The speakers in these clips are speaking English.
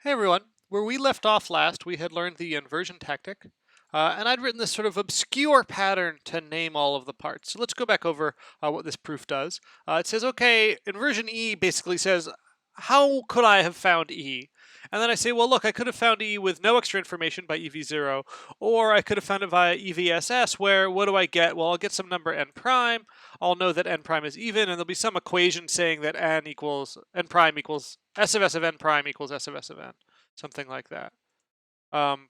Hey everyone, where we left off last, we had learned the inversion tactic, and I'd written this sort of obscure pattern to name all of the parts. So let's go back over what this proof does. It says, okay, inversion E basically says, how could I have found E? And then I say, well, look, I could have found E with no extra information by EV0, or I could have found it via EVSS, where what do I get? Well, I'll get some number n prime. I'll know that n prime is even, and there'll be some equation saying that n prime equals s of s of n prime equals s of s of n, something like that. And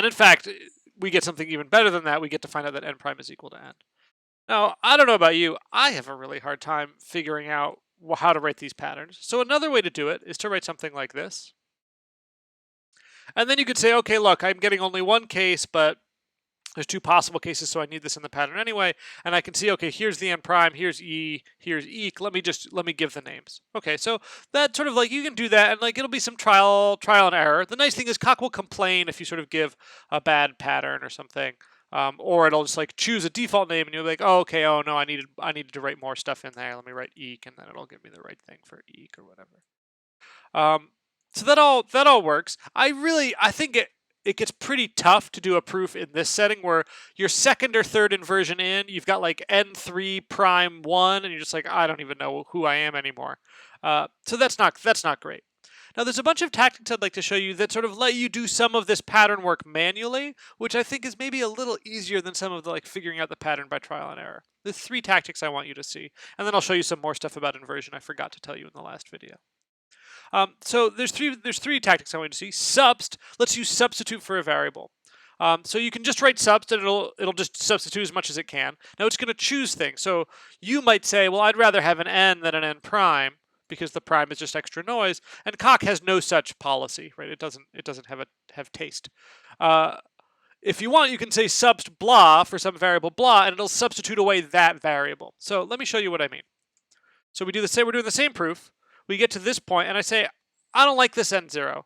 in fact, we get something even better than that. We get to find out that n prime is equal to n. Now, I don't know about you, I have a really hard time figuring out how to write these patterns. So another way to do it is to write something like this. And then you could say, okay, look, I'm getting only one case, but there's two possible cases, so I need this in the pattern anyway. And I can see, okay, here's the n prime, here's e, here's eq. Let me give the names. Okay, so that sort of like you can do that, and like it'll be some trial and error. The nice thing is Coq will complain if you sort of give a bad pattern or something. Or it'll just like choose a default name, and you'll be like, oh, okay, oh no, I needed to write more stuff in there. Let me write eq, and then it'll give me the right thing for eq or whatever. So that all works. I think it gets pretty tough to do a proof in this setting where your second or third inversion in, you've got like n3 prime 1, and you're just like, I don't even know who I am anymore. So that's not great. Now there's a bunch of tactics I'd like to show you that sort of let you do some of this pattern work manually, which I think is maybe a little easier than some of the like figuring out the pattern by trial and error. There's 3 tactics I want you to see, and then I'll show you some more stuff about inversion I forgot to tell you in the last video. So there's three tactics I want you to see. Subst lets you substitute for a variable. So you can just write subst and it'll just substitute as much as it can. Now it's going to choose things. So you might say, well, I'd rather have an n than an n prime because the prime is just extra noise. And Coq has no such policy, right? It doesn't have taste. If you want, you can say subst blah for some variable blah, and it'll substitute away that variable. So let me show you what I mean. So we're doing the same proof. We get to this point, and I say, I don't like this n0.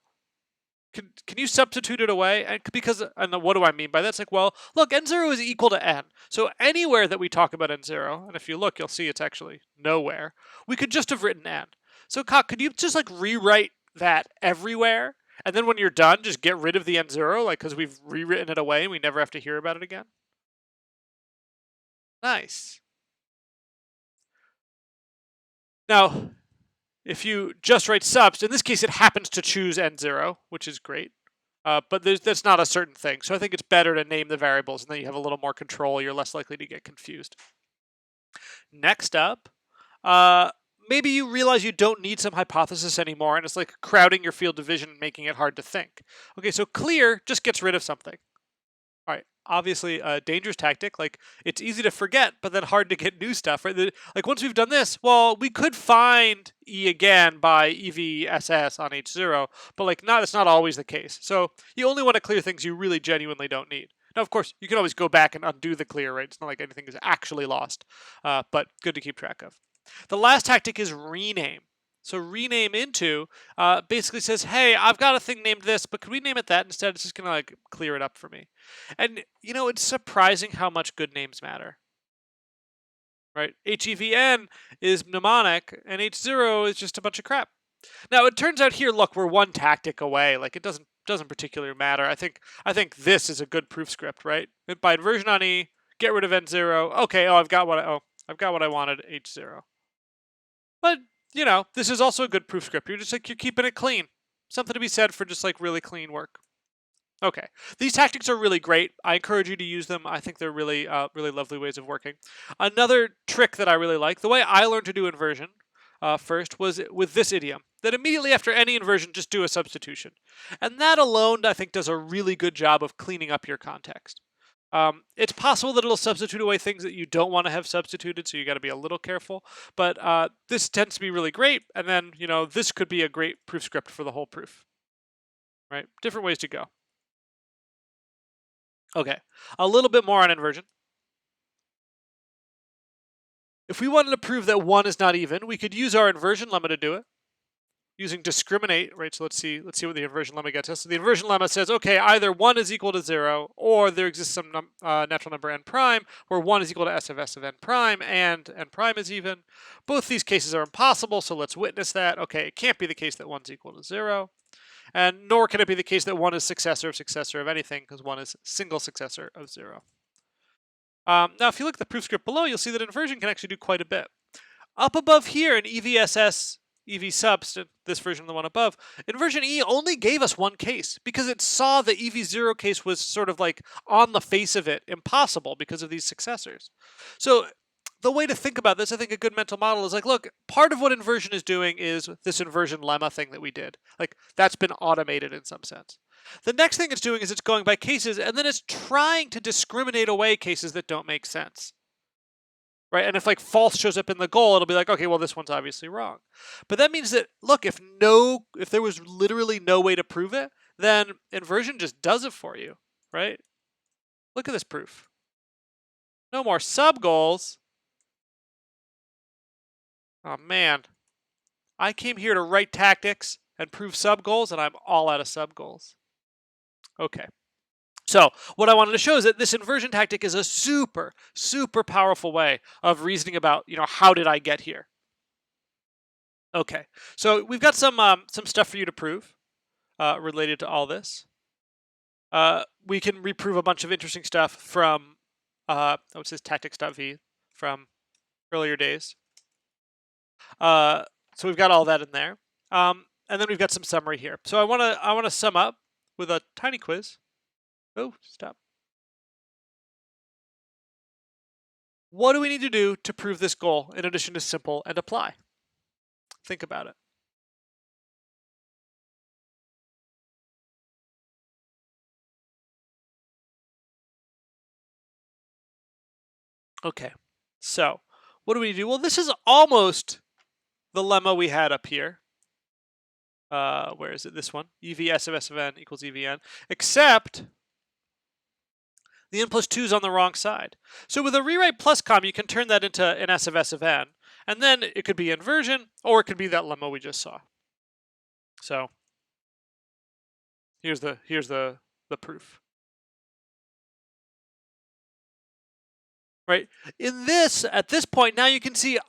Can you substitute it away? And what do I mean by that? It's like, well, look, n0 is equal to n. So anywhere that we talk about n0, and if you look, you'll see it's actually nowhere, we could just have written n. So Coq, could you just like rewrite that everywhere? And then when you're done, just get rid of the n0, like because we've rewritten it away and we never have to hear about it again? Nice. Now, if you just write subst, in this case it happens to choose n0, which is great. But that's not a certain thing. So I think it's better to name the variables, and then you have a little more control. You're less likely to get confused. Next up, maybe you realize you don't need some hypothesis anymore, and it's like crowding your field of vision and making it hard to think. Okay, so clear just gets rid of something. All right, obviously a dangerous tactic. Like it's easy to forget, but then hard to get new stuff, right? Like once we've done this, well, we could find E again by EVSS on H0, but like that's not always the case. So you only want to clear things you really genuinely don't need. Now, of course, you can always go back and undo the clear, right? It's not like anything is actually lost, but good to keep track of. The last tactic is rename. So rename into basically says, hey, I've got a thing named this, but could we name it that instead? It's just going to like clear it up for me. And you know, it's surprising how much good names matter. Right? HEVN is mnemonic and H0 is just a bunch of crap. Now it turns out here, look, we're one tactic away. Like it doesn't particularly matter. I think this is a good proof script, right? By inversion on E, get rid of N0. Okay, I've got what I wanted, H0. But you know, this is also a good proof script. You're keeping it clean. Something to be said for just like really clean work. Okay, these tactics are really great. I encourage you to use them. I think they're really lovely ways of working. Another trick that I really like, the way I learned to do inversion first was with this idiom, that immediately after any inversion, just do a substitution. And that alone, I think, does a really good job of cleaning up your context. It's possible that it'll substitute away things that you don't want to have substituted, so you got to be a little careful. But this tends to be really great, and then you know this could be a great proof script for the whole proof. Right? Different ways to go. Okay, a little bit more on inversion. If we wanted to prove that 1 is not even, we could use our inversion lemma to do it. using discriminate, right? So let's see what the inversion lemma gets us. So the inversion lemma says, okay, either 1 is equal to 0, or there exists some natural number n prime, where 1 is equal to s of n prime, and n prime is even. Both these cases are impossible, so let's witness that. Okay, it can't be the case that 1 is equal to 0, and nor can it be the case that 1 is successor of anything, because 1 is single successor of 0. Now, if you look at the proof script below, you'll see that inversion can actually do quite a bit. Up above here in EVSS, EV subst, this version of the one above, inversion E only gave us one case because it saw the EV0 case was sort of like on the face of it impossible because of these successors. So the way to think about this, I think a good mental model is like, look, part of what inversion is doing is this inversion lemma thing that we did. Like, that's been automated in some sense. The next thing it's doing is it's going by cases, and then it's trying to discriminate away cases that don't make sense. Right? And if like false shows up in the goal, it'll be like, okay, well, this one's obviously wrong. But that means that, look, if there was literally no way to prove it, then inversion just does it for you, right? Look at this proof. No more sub goals. Oh man, I came here to write tactics and prove sub goals, and I'm all out of sub goals. Okay. So what I wanted to show is that this inversion tactic is a super, super powerful way of reasoning about, how did I get here? Okay, so we've got some stuff for you to prove related to all this. We can reprove a bunch of interesting stuff from what's this tactics.v from earlier days. So we've got all that in there, and then we've got some summary here. So I want to sum up with a tiny quiz. Oh, stop. What do we need to do to prove this goal in addition to simple and apply? Think about it. Okay, so what do we do? Well, this is almost the lemma we had up here. Where is it? This one. EV S of S of n equals EVN, except the n plus 2 is on the wrong side. So with a rewrite plus com, you can turn that into an S of n, and then it could be inversion, or it could be that lemma we just saw. So here's the proof. Right? At this point, now you can see,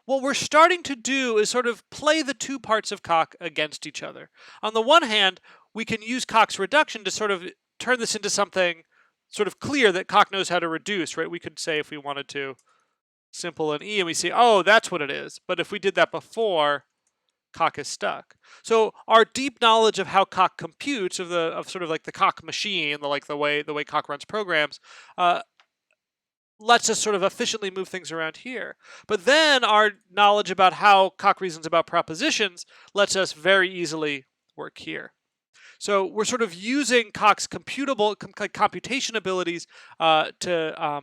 what we're starting to do is sort of play the two parts of coq against each other. On the one hand, we can use coq's reduction to sort of turn this into something sort of clear that coq knows how to reduce, right? We could say if we wanted to simple and E, and we see, oh, that's what it is. But if we did that before, coq is stuck. So our deep knowledge of how coq computes, of sort of like the coq machine, the way coq runs programs, lets us sort of efficiently move things around here. But then our knowledge about how coq reasons about propositions lets us very easily work here. So we're sort of using coq's computation abilities to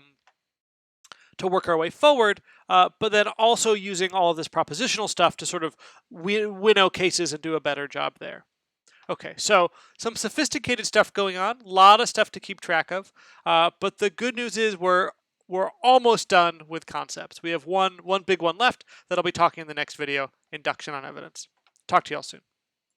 work our way forward, but then also using all of this propositional stuff to sort of winnow cases and do a better job there. Okay, so some sophisticated stuff going on, a lot of stuff to keep track of, but the good news is we're almost done with concepts. We have one big one left that I'll be talking in the next video, induction on evidence. Talk to y'all soon.